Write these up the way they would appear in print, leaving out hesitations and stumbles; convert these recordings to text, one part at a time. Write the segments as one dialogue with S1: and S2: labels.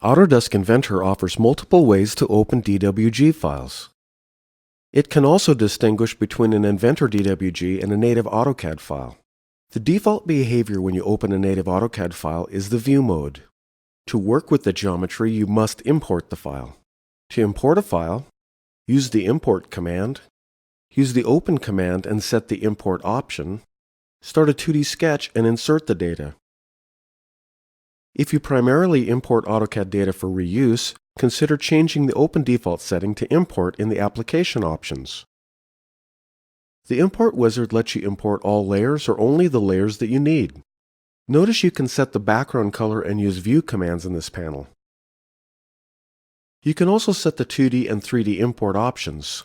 S1: Autodesk Inventor offers multiple ways to open DWG files. It can also distinguish between an Inventor DWG and a native AutoCAD file. The default behavior when you open a native AutoCAD file is the View mode. To work with the geometry, you must import the file. To import a file, use the Import command, use the Open command and set the Import option, start a 2D sketch and insert the data. If you primarily import AutoCAD data for reuse, consider changing the Open default setting to Import in the Application options. The Import wizard lets you import all layers or only the layers that you need. Notice you can set the background color and use View commands in this panel. You can also set the 2D and 3D import options.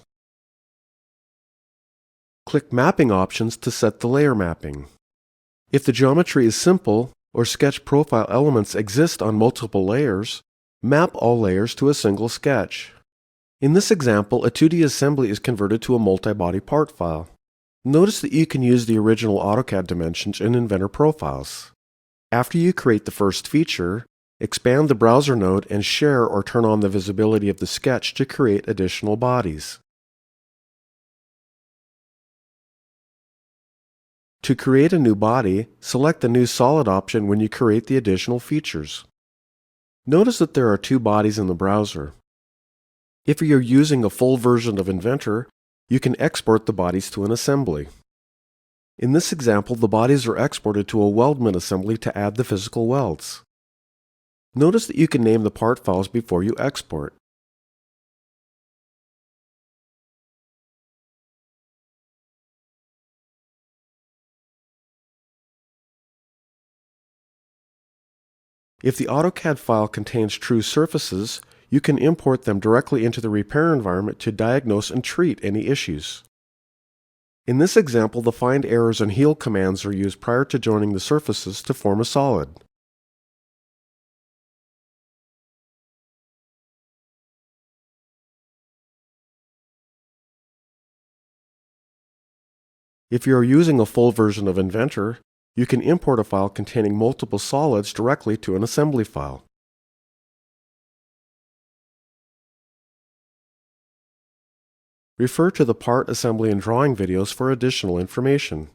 S1: Click Mapping options to set the layer mapping. If the geometry is simple, or sketch profile elements exist on multiple layers, map all layers to a single sketch. In this example, a 2D assembly is converted to a multi-body part file. Notice that you can use the original AutoCAD dimensions in Inventor profiles. After you create the first feature, expand the browser node and share or turn on the visibility of the sketch to create additional bodies. To create a new body, select the New Solid option when you create the additional features. Notice that there are two bodies in the browser. If you're using a full version of Inventor, you can export the bodies to an assembly. In this example, the bodies are exported to a weldment assembly to add the physical welds. Notice that you can name the part files before you export. If the AutoCAD file contains true surfaces, you can import them directly into the repair environment to diagnose and treat any issues. In this example, the Find Errors and Heal commands are used prior to joining the surfaces to form a solid. If you are using a full version of Inventor, you can import a file containing multiple solids directly to an assembly file. Refer to the part, assembly, and drawing videos for additional information.